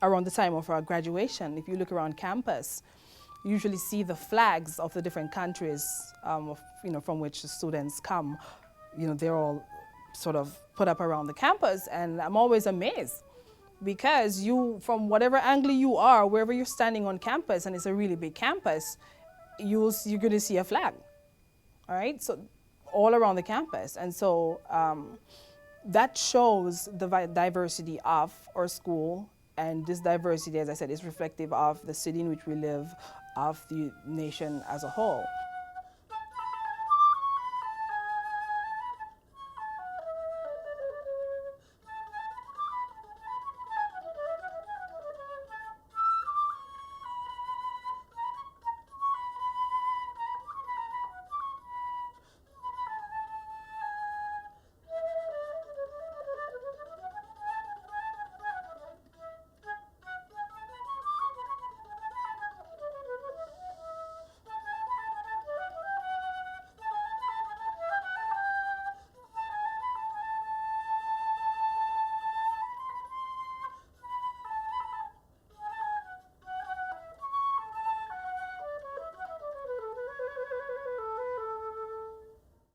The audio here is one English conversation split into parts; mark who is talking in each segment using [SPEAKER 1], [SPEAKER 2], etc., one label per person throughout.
[SPEAKER 1] Around the time of our graduation, if you look around campus, you usually see the flags of the different countries from which the students come. They're all sort of put up around the campus, and I'm always amazed because from whatever angle you are, wherever you're standing on campus, and it's a really big campus, you're going to see a flag, all right? So all around the campus. And so that shows the diversity of our school, and this diversity, as I said, is reflective of the city in which we live, of the nation as a whole.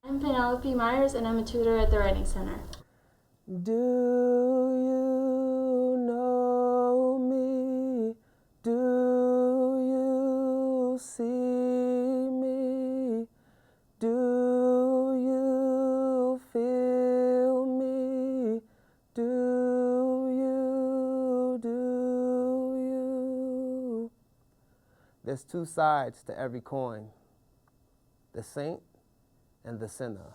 [SPEAKER 2] I'm Penelope Myers, and I'm a tutor at the Writing Center.
[SPEAKER 3] Do you know me? Do you see me? Do you feel me? Do you? There's two sides to every coin, the saint and the sinner.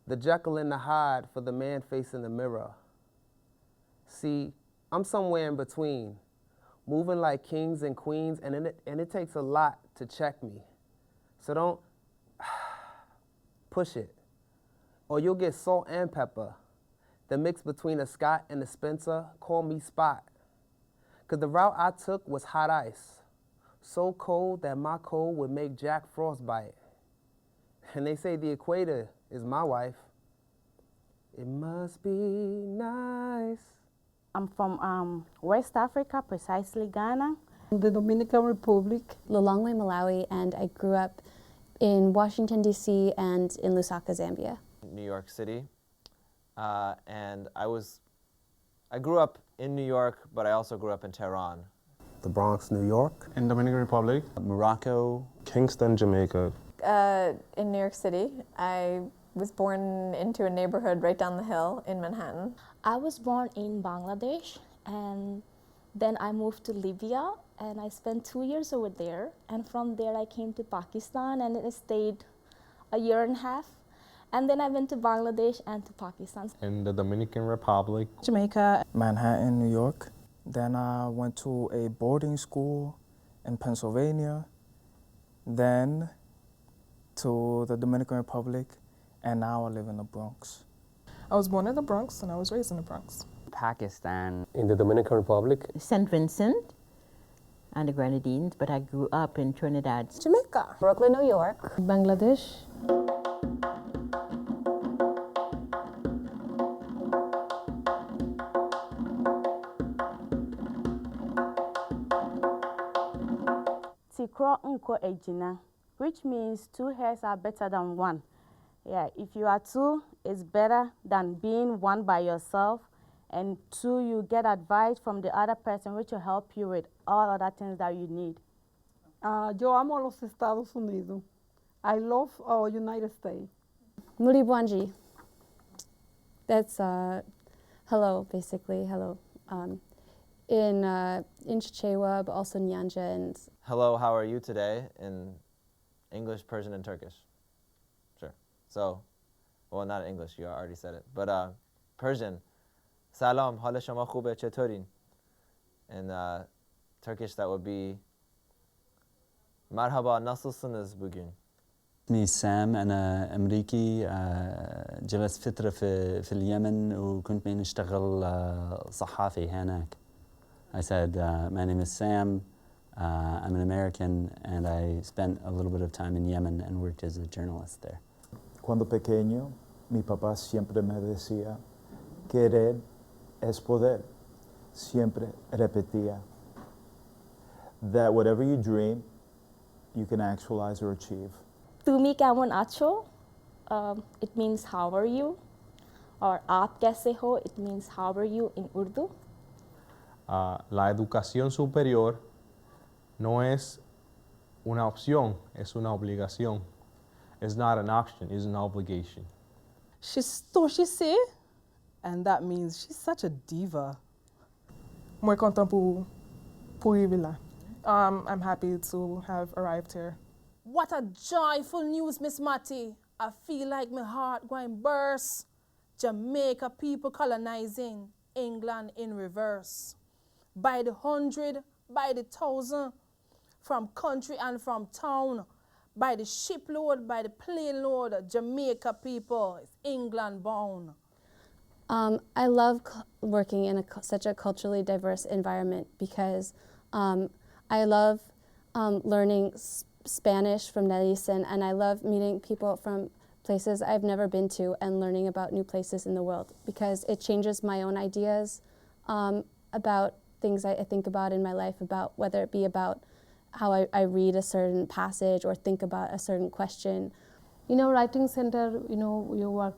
[SPEAKER 3] The Jekyll and the Hyde for the man facing the mirror. See, I'm somewhere in between, moving like kings and queens, and it takes a lot to check me. So don't push it, or you'll get salt and pepper. The mix between a Scott and a Spencer, call me Spot. 'Cause the route I took was hot ice, so cold that my cold would make Jack Frost bite. And they say the equator is my wife. It must be nice.
[SPEAKER 4] I'm from West Africa, precisely Ghana.
[SPEAKER 5] The Dominican Republic.
[SPEAKER 6] Lilongwe, Malawi, and I grew up in Washington, D.C. and in Lusaka, Zambia.
[SPEAKER 7] New York City, and I grew up in New York, but I also grew up in Tehran.
[SPEAKER 3] The Bronx, New York.
[SPEAKER 8] In Dominican Republic.
[SPEAKER 9] Morocco.
[SPEAKER 10] Kingston, Jamaica.
[SPEAKER 11] In New York City. I was born into a neighborhood right down the hill in Manhattan.
[SPEAKER 12] I was born in Bangladesh, and then I moved to Libya, and I spent 2 years over there. And from there I came to Pakistan, and I stayed a year and a half. And then I went to Bangladesh and to Pakistan.
[SPEAKER 10] In the Dominican Republic.
[SPEAKER 1] Jamaica.
[SPEAKER 13] Manhattan, New York. Then I went to a boarding school in Pennsylvania. Then to the Dominican Republic, and now I live in the Bronx.
[SPEAKER 1] I was born in the Bronx, and I was raised in the Bronx.
[SPEAKER 9] Pakistan.
[SPEAKER 10] In the Dominican Republic.
[SPEAKER 4] St. Vincent and the Grenadines, but I grew up in Trinidad.
[SPEAKER 11] Jamaica.
[SPEAKER 6] Brooklyn, New York.
[SPEAKER 5] Bangladesh.
[SPEAKER 4] Tikro Nko Ejina, which means two heads are better than one. Yeah, if you are two, it's better than being one by yourself. And two, you get advice from the other person, which will help you with all other things that you need.
[SPEAKER 5] Yo amo los Estados Unidos. I love our United States.
[SPEAKER 6] Mulibwanji. That's hello, basically, hello. In Chichewa, but also Nyanja and...
[SPEAKER 7] Hello, how are you today? In English, Persian, and Turkish. Sure. So, well, not in English, you already said it. But Persian, Salam, hal shama khube chetorin. In Turkish, that would be Marhaba, nasılsınız bugün?
[SPEAKER 9] اسمي سام أنا أمريكي جلست فترة في اليمن وكنت بين أشتغل صحافي هناك. I said, my name is Sam, I'm an American, and I spent a little bit of time in Yemen and worked as a journalist there.
[SPEAKER 14] Cuando pequeño, mi papá siempre me decía, querer es poder. siempre repetía that whatever you dream, you can actualize or achieve.
[SPEAKER 12] Tumi kamon acho, it means how are you, or aap kaise ho, it means how are you in Urdu.
[SPEAKER 10] La educación superior no es una opción, es una obligación. It's not an option, it's an obligation.
[SPEAKER 1] She's Toshise, and that means she's such a diva.
[SPEAKER 8] Muy content pour arriver là. I'm happy to have arrived here.
[SPEAKER 1] What a joyful news, Miss Matty. I feel like my heart going burst. Jamaica people colonizing England in reverse. By the 100, by the 1,000, from country and from town, by the shipload, by the plane load, Jamaica people is England bound.
[SPEAKER 6] I love working in such a culturally diverse environment because I love learning Spanish from Nelson, and I love meeting people from places I've never been to and learning about new places in the world because it changes my own ideas about things I think about in my life, about whether it be about how I read a certain passage or think about a certain question.
[SPEAKER 15] Writing center, you work,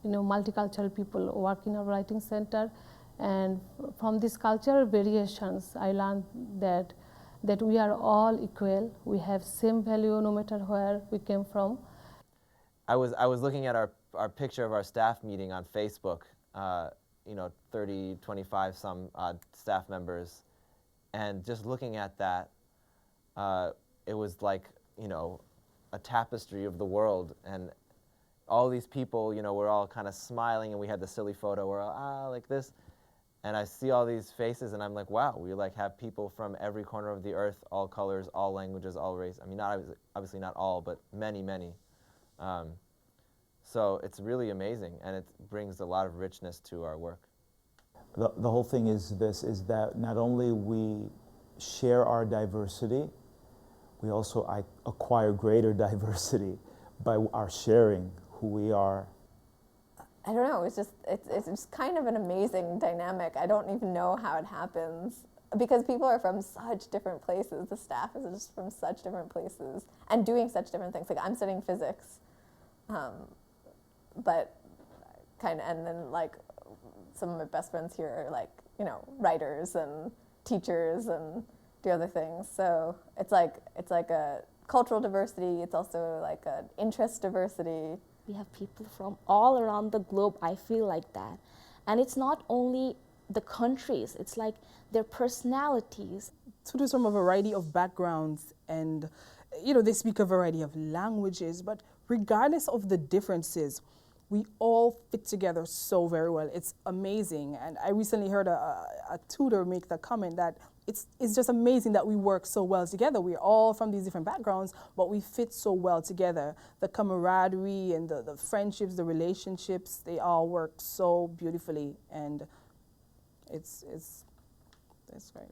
[SPEAKER 15] multicultural people work in a writing center, and from these cultural variations, I learned that we are all equal. We have same value no matter where we came from.
[SPEAKER 7] I was looking at our picture of our staff meeting on Facebook, 30, 25 some odd staff members, and just looking at that, it was like, a tapestry of the world, and all these people, we're all kind of smiling, and we had the silly photo where like this, and I see all these faces, and I'm like, wow, we have people from every corner of the earth, all colors, all languages, all race. I mean, obviously not all, but many, many. So it's really amazing, and it brings a lot of richness to our work.
[SPEAKER 14] The whole thing is that not only we share our diversity, we also acquire greater diversity by our sharing who we are.
[SPEAKER 11] I don't know, it's just kind of an amazing dynamic. I don't even know how it happens because people are from such different places. The staff is just from such different places and doing such different things. Like I'm studying physics, but and then like some of my best friends here are like, writers and teachers and do other things. So it's like a cultural diversity. It's also like an interest diversity.
[SPEAKER 12] We have people from all around the globe, I feel like that. And it's not only the countries, it's like their personalities.
[SPEAKER 1] Tutors from a variety of backgrounds, and they speak a variety of languages, but regardless of the differences, we all fit together so very well. It's amazing. And I recently heard a tutor make the comment that it's just amazing that we work so well together. We're all from these different backgrounds, but we fit so well together. The camaraderie and the friendships, the relationships, they all work so beautifully, and it's great.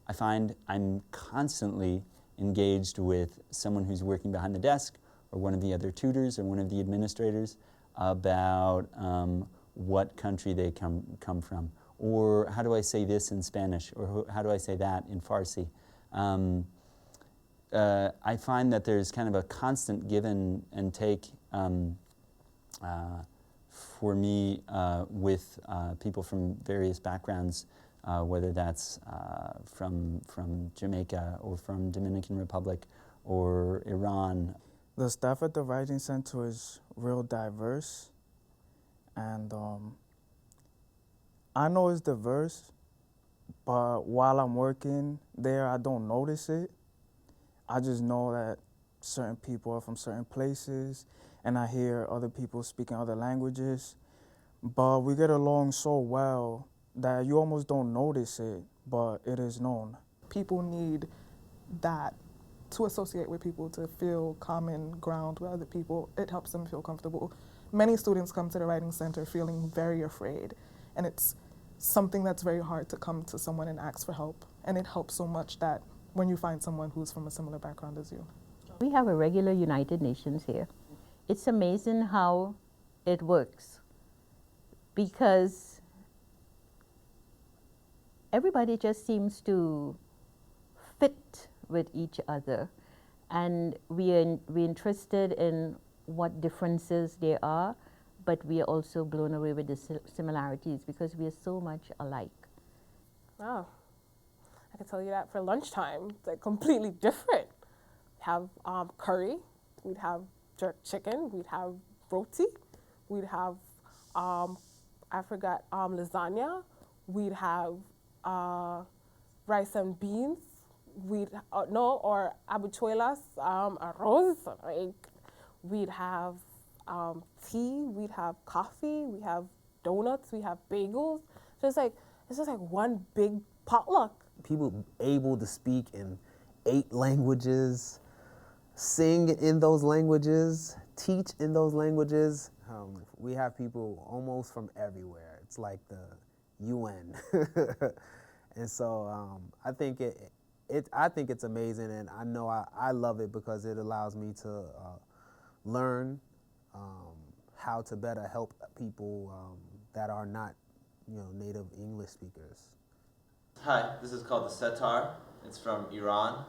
[SPEAKER 9] I find I'm constantly engaged with someone who's working behind the desk or one of the other tutors or one of the administrators about what country they come from, or how do I say this in Spanish, or how do I say that in Farsi. I find that there's kind of a constant give and take for me with people from various backgrounds, whether that's from Jamaica or from Dominican Republic or Iran.
[SPEAKER 13] The staff at the Writing Center is real diverse, and I know it's diverse, but while I'm working there, I don't notice it. I just know that certain people are from certain places, and I hear other people speaking other languages, but we get along so well that you almost don't notice it, but it is known.
[SPEAKER 8] People need that to associate with people, to feel common ground with other people. It helps them feel comfortable. Many students come to the Writing Center feeling very afraid, and it's something that's very hard to come to someone and ask for help. And it helps so much that when you find someone who's from a similar background as you.
[SPEAKER 16] We have a regular United Nations here. It's amazing how it works, because everybody just seems to fit with each other, and we're interested in what differences there are, but we are also blown away with the similarities because we are so much alike.
[SPEAKER 17] Wow. I can tell you that for lunchtime, it's like completely different. Have curry, we'd have jerk chicken, we'd have roti, we'd have, I forgot, lasagna, we'd have rice and beans, we'd, or habichuelas, arroz, like, we'd have tea, we'd have coffee, we have donuts, we have bagels. So it's just like one big potluck.
[SPEAKER 3] People able to speak in 8 languages, sing in those languages, teach in those languages. We have people almost from everywhere. It's like the UN. And so I think it's amazing, and I know I love it because it allows me to learn how to better help people that are not, native English speakers.
[SPEAKER 7] Hi, this is called the setar. It's from Iran.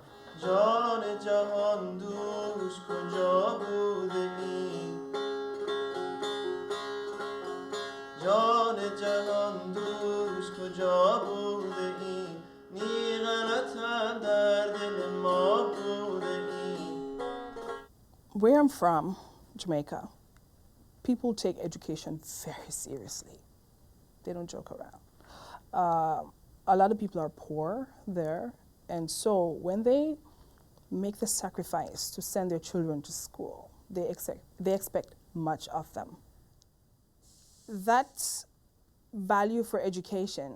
[SPEAKER 1] Where I'm from, Jamaica, people take education very seriously. They don't joke around. A lot of people are poor there, and so when they make the sacrifice to send their children to school, they expect much of them. That value for education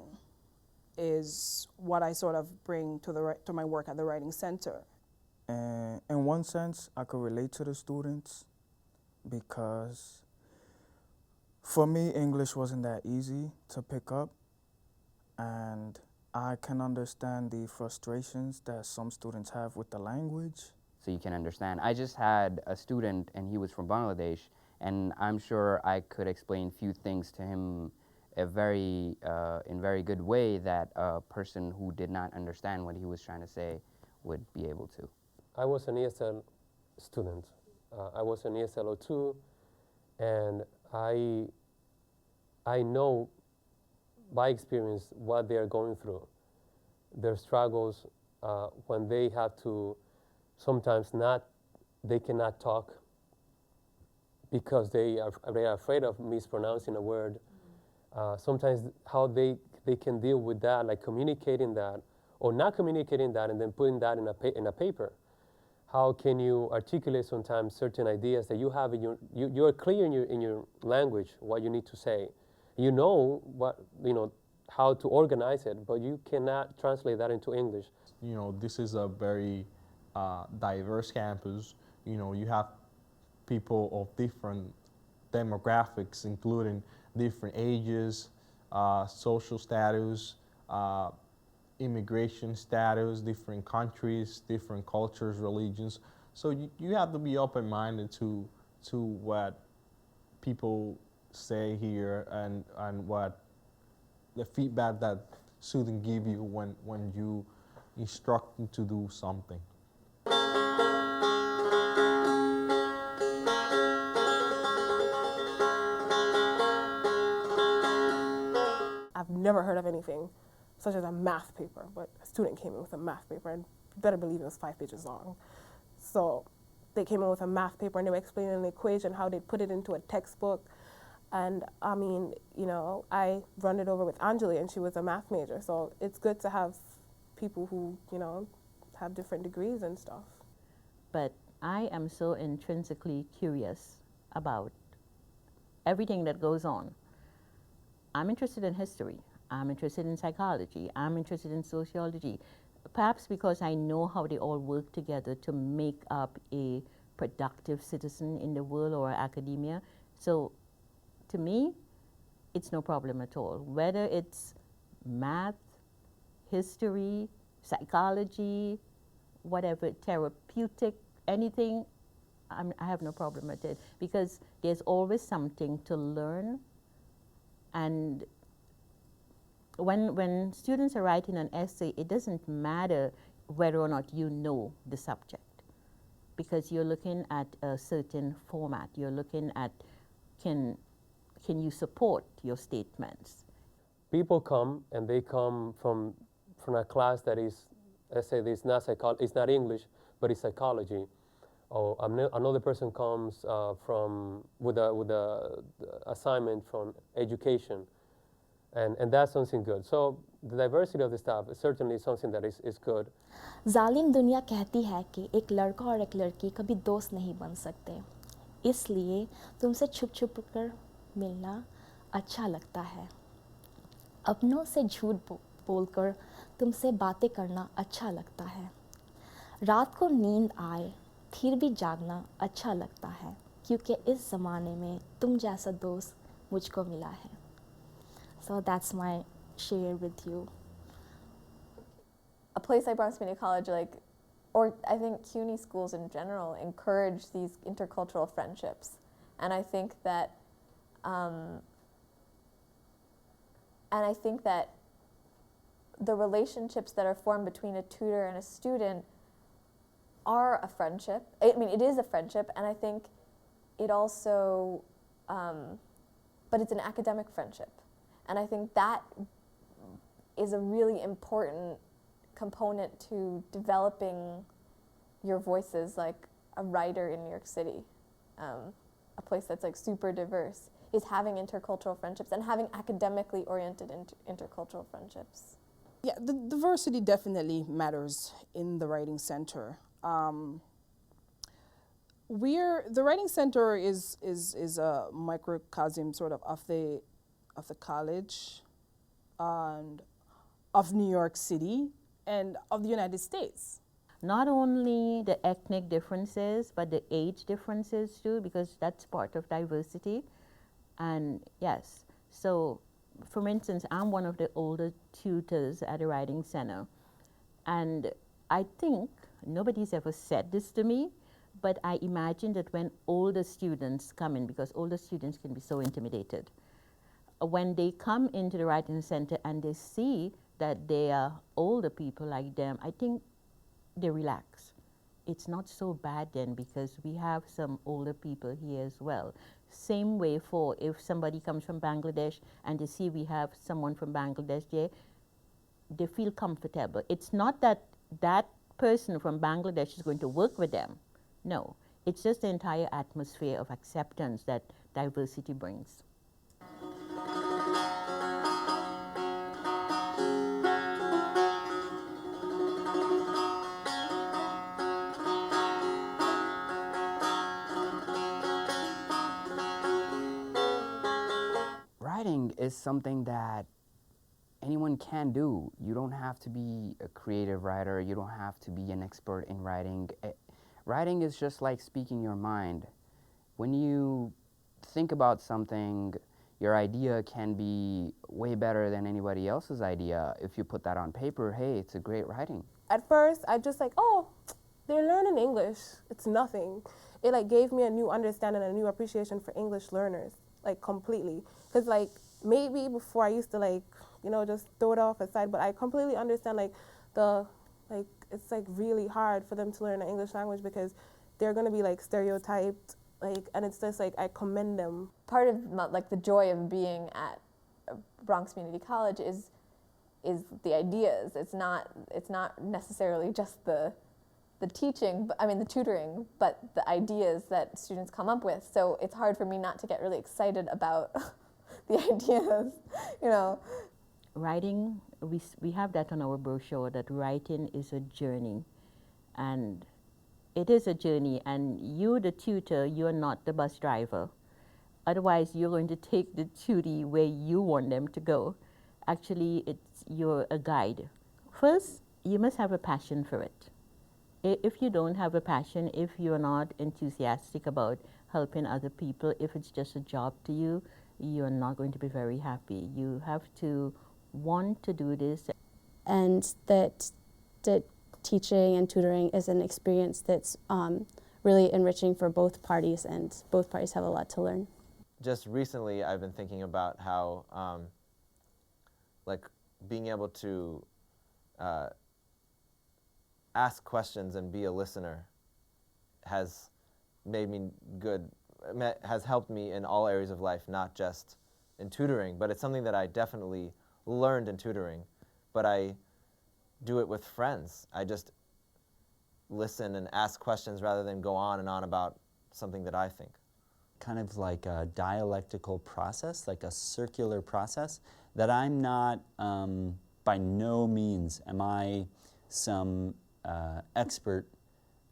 [SPEAKER 1] is what I sort of bring to my work at the Writing Center.
[SPEAKER 13] And in one sense, I could relate to the students because for me, English wasn't that easy to pick up, and I can understand the frustrations that some students have with the language.
[SPEAKER 18] So you can understand. I just had a student, and he was from Bangladesh, and I'm sure I could explain few things to him in very good way that a person who did not understand what he was trying to say would be able to.
[SPEAKER 19] I was an ESL student. I was an ESL 02, and I know by experience what they are going through, their struggles when they have to sometimes they cannot talk because they are afraid of mispronouncing a word. Sometimes how they can deal with that, like communicating that or not communicating that and then putting that in a paper. How can you articulate sometimes certain ideas that you have in you are clear in your language what you need to say. You know how to organize it, but you cannot translate that into English.
[SPEAKER 10] This is a very diverse campus. You have people of different demographics, including different ages, social status, immigration status, different countries, different cultures, religions. So you have to be open-minded to what people say here and what the feedback that students give you when you instruct them to do something.
[SPEAKER 17] I've never heard of anything such as a math paper, but a student came in with a math paper, and you better believe it was 5 pages long. So they came in with a math paper, and they were explaining an equation, how they put it into a textbook. And I mean, I run it over with Anjali, and she was a math major. So it's good to have people who, have different degrees and stuff.
[SPEAKER 16] But I am so intrinsically curious about everything that goes on. I'm interested in history. I'm interested in psychology. I'm interested in sociology. Perhaps because I know how they all work together to make up a productive citizen in the world or academia. So to me, it's no problem at all. Whether it's math, history, psychology, whatever, therapeutic, anything, I have no problem with it because there's always something to learn, and when students are writing an essay, it doesn't matter whether or not you know the subject, because you're looking at a certain format. You're looking at can you support your statements.
[SPEAKER 19] People come, and they come from a class that is, let's say, it's not English, but it's psychology. Or another person comes with a assignment from education, and that's something good. So the diversity of the staff is certainly something that is good.
[SPEAKER 12] जालिम दुनिया कहती है कि एक लड़का और एक लड़की कभी दोस्त नहीं बन सकते, इसलिए तुमसे छुप छुप कर मिलना अच्छा लगता है। अपनों से झूठ बोलकर तुमसे बातें करना अच्छा लगता है। रात को नींद आए फिर भी जागना अच्छा लगता है, क्योंकि इस ज़माने में तुम जैसा दोस्त मुझको मिला है। So that's my share with you.
[SPEAKER 11] A place like Bronx Community College, or I think CUNY schools in general, encourage these intercultural friendships. And I think that the relationships that are formed between a tutor and a student are a friendship. I mean, it is a friendship, and I think it also, but it's an academic friendship. And I think that is a really important component to developing your voices like a writer in New York City, a place that's like super diverse, is having intercultural friendships and having academically oriented intercultural friendships.
[SPEAKER 1] Yeah, the diversity definitely matters in the Writing Center. The Writing Center is a microcosm sort of the college and of New York City and of the United States.
[SPEAKER 16] Not only the ethnic differences, but the age differences too, because that's part of diversity. And yes, so for instance, I'm one of the older tutors at the Writing Center. And I think nobody's ever said this to me, but I imagine that when older students come in, because older students can be so intimidated, when they come into the Writing Center and they see that there are older people like them, I think they relax. It's not so bad then, because we have some older people here as well. Same way for if somebody comes from Bangladesh and they see we have someone from Bangladesh there, they feel comfortable. It's not that that person from Bangladesh is going to work with them. No, it's just the entire atmosphere of acceptance that diversity brings.
[SPEAKER 18] Writing is something that anyone can do. You don't have to be a creative writer. You don't have to be an expert in writing. Writing is just like speaking your mind. When you think about something, your idea can be way better than anybody else's idea. If you put that on paper, hey, it's a great writing.
[SPEAKER 17] At first, I just oh, they're learning English. It's nothing. It gave me a new understanding and a new appreciation for English learners, completely. Because maybe before I used to just throw it off aside, but I completely understand it's really hard for them to learn the English language because they're gonna be stereotyped, and it's just I commend them.
[SPEAKER 11] Part of the joy of being at Bronx Community College is the ideas. It's not necessarily just the teaching, the tutoring, but the ideas that students come up with. So it's hard for me not to get really excited about the ideas,
[SPEAKER 16] Writing, we have that on our brochure, that writing is a journey. And it is a journey, and you, the tutor, you're not the bus driver. Otherwise, you're going to take the tutee where you want them to go. Actually, you're a guide. First, you must have a passion for it. If you don't have a passion, if you're not enthusiastic about helping other people, if it's just a job to you, you're not going to be very happy. You have to want to do this.
[SPEAKER 6] And that teaching and tutoring is an experience that's really enriching for both parties, and both parties have a lot to learn.
[SPEAKER 7] Just recently, I've been thinking about how, being able to ask questions and be a listener has made me good, has helped me in all areas of life, not just in tutoring, but it's something that I definitely learned in tutoring, but I do it with friends. I just listen and ask questions rather than go on and on about something that I think.
[SPEAKER 9] Kind of like a dialectical process, like a circular process, that I'm not, by no means am I some expert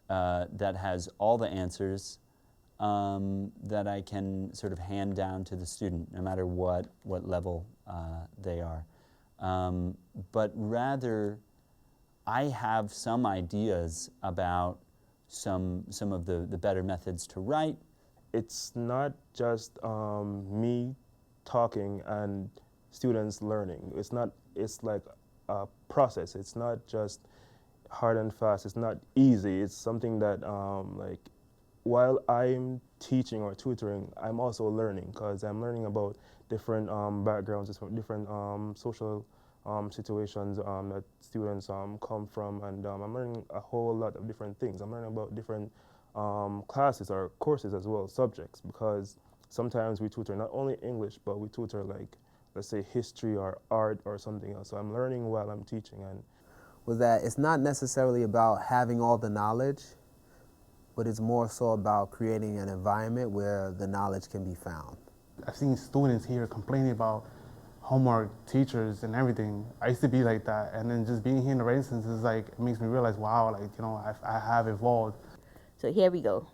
[SPEAKER 9] that has all the answers that I can sort of hand down to the student, no matter what level they are. But rather, I have some ideas about some of the better methods to write.
[SPEAKER 20] It's not just me talking and students learning. It's like a process. It's not just hard and fast. It's not easy. It's something that like while I'm teaching or tutoring, I'm also learning, because I'm learning about different backgrounds, different social situations that students come from, and I'm learning a whole lot of different things. I'm learning about different classes or courses as well, subjects, because sometimes we tutor not only English, but we tutor like, let's say, history or art or something else. So I'm learning while I'm teaching. And
[SPEAKER 3] was that it's not necessarily about having all the knowledge, but it's more so about creating an environment where the knowledge can be found.
[SPEAKER 21] I've seen students here complaining about homework, teachers, and everything. I used to be like that, and then just being here in the writing center is like, it makes me realize, wow, like, you know, I have evolved.
[SPEAKER 16] So here we go.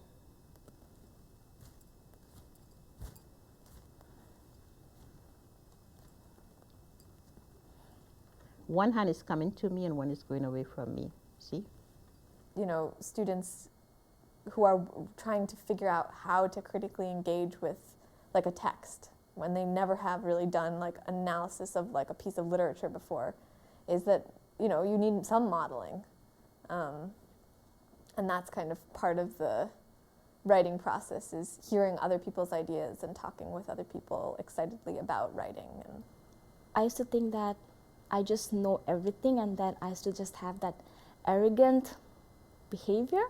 [SPEAKER 16] One hand is coming to me and one is going away from me. See?
[SPEAKER 11] You know, students who are trying to figure out how to critically engage with like a text when they never have really done like analysis of like a piece of literature before, is that, you know, you need some modeling. And that's kind of part of the writing process, is hearing other people's ideas and talking with other people excitedly about writing. And
[SPEAKER 12] I used to think that I just know everything and that I used to just have that arrogant behavior.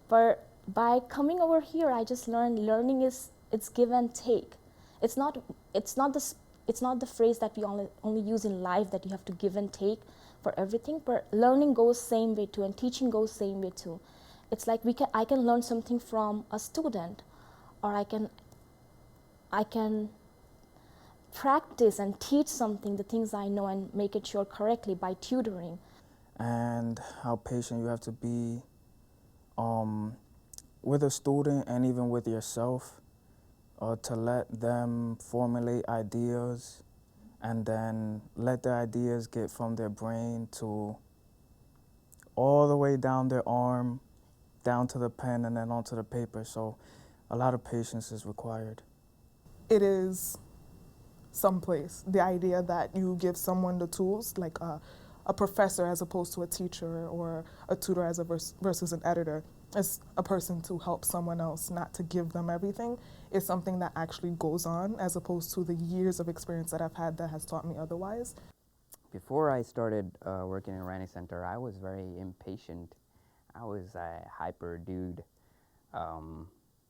[SPEAKER 12] But by coming over here, I just learned learning is, it's give and take. It's not the phrase that we only use in life, that you have to give and take for everything, but learning goes same way too, and teaching goes same way too. It's like I can learn something from a student, or I can practice and teach something, the things I know, and make it sure correctly by tutoring.
[SPEAKER 13] And how patient you have to be with a student and even with yourself, to let them formulate ideas and then let the ideas get from their brain to all the way down their arm, down to the pen, and then onto the paper. So a lot of patience is required.
[SPEAKER 8] It is someplace, the idea that you give someone the tools, like a professor as opposed to a teacher, or a tutor as versus an editor, as a person to help someone else, not to give them everything, is something that actually goes on, as opposed to the years of experience that I've had that has taught me otherwise.
[SPEAKER 18] Before I started working in a writing center, I was very impatient. I was a hyper dude. I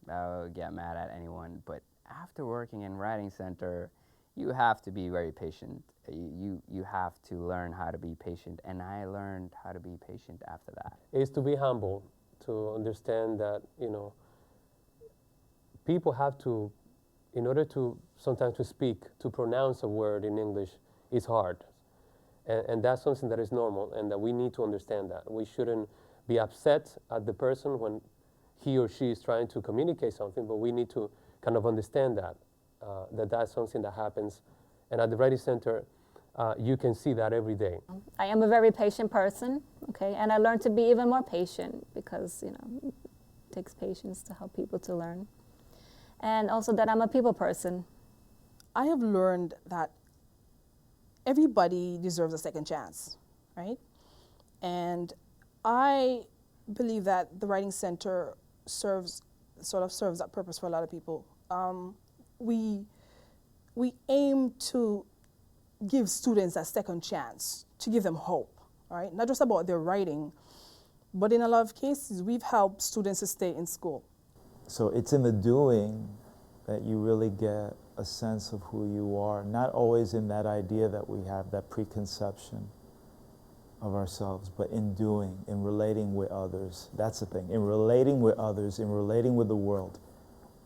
[SPEAKER 18] would get mad at anyone, but after working in writing center, you have to be very patient. You have to learn how to be patient, and I learned how to be patient after that.
[SPEAKER 19] Is to be humble, to understand that, you know, people have to, in order to sometimes to speak, to pronounce a word in English is hard. And that's something that is normal, and that we need to understand that. We shouldn't be upset at the person when he or she is trying to communicate something, but we need to kind of understand that, that's something that happens. And at the Writing Center, you can see that every day.
[SPEAKER 22] I am a very patient person, okay, and I learned to be even more patient, because, you know, it takes patience to help people to learn. And also that I'm a people person.
[SPEAKER 1] I have learned that everybody deserves a second chance, right? And I believe that the Writing Center serves that purpose for a lot of people. We aim to give students a second chance, to give them hope, all right? Not just about their writing, but in a lot of cases, we've helped students to stay in school.
[SPEAKER 14] So it's in the doing that you really get a sense of who you are, not always in that idea that we have, that preconception of ourselves, but in doing, in relating with others. That's the thing. In relating with others, in relating with the world,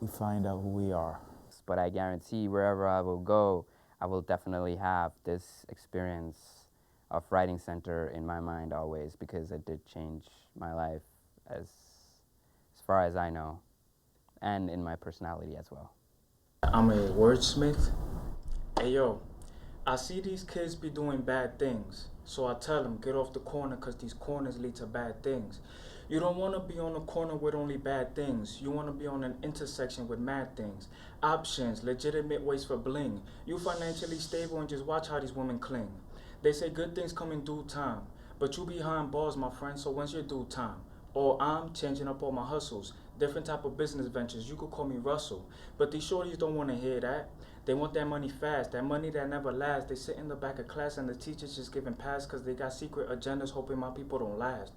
[SPEAKER 14] we find out who we are.
[SPEAKER 18] But I guarantee wherever I will go, I will definitely have this experience of Writing Center in my mind always, because it did change my life as far as I know, and in my personality as well.
[SPEAKER 2] I'm a wordsmith. Hey yo, I see these kids be doing bad things, so I tell them get off the corner because these corners lead to bad things. You don't want to be on a corner with only bad things. You want to be on an intersection with mad things. Options, legitimate ways for bling. You financially stable and just watch how these women cling. They say good things come in due time, but you behind bars, my friend, so when's your due time? Or I'm changing up all my hustles, different type of business ventures. You could call me Russell, but these shorties don't want to hear that. They want that money fast, that money that never lasts. They sit in the back of class and the teachers just giving pass because they got secret agendas hoping my people don't last.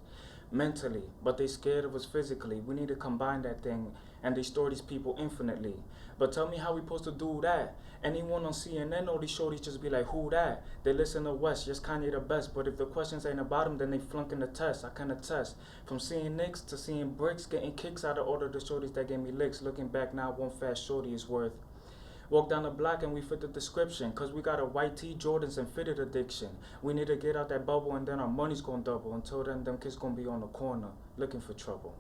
[SPEAKER 2] Mentally, but they scared of us physically. We need to combine that thing, and they store these people infinitely. But tell me how we supposed to do that? Anyone on CNN, all these shorties just be like, who that? They listen to West, just Kanye the best. But if the questions ain't about them, then they flunking the test. I can attest. From seeing Knicks to seeing bricks, getting kicks out of all of the shorties that gave me licks. Looking back now, one fast shorty is worth. Walk down the block and we fit the description, cause we got a white tee, Jordans, and fitted addiction. We need to get out that bubble and then our money's gonna double. Until then, them kids gonna be on the corner looking for trouble.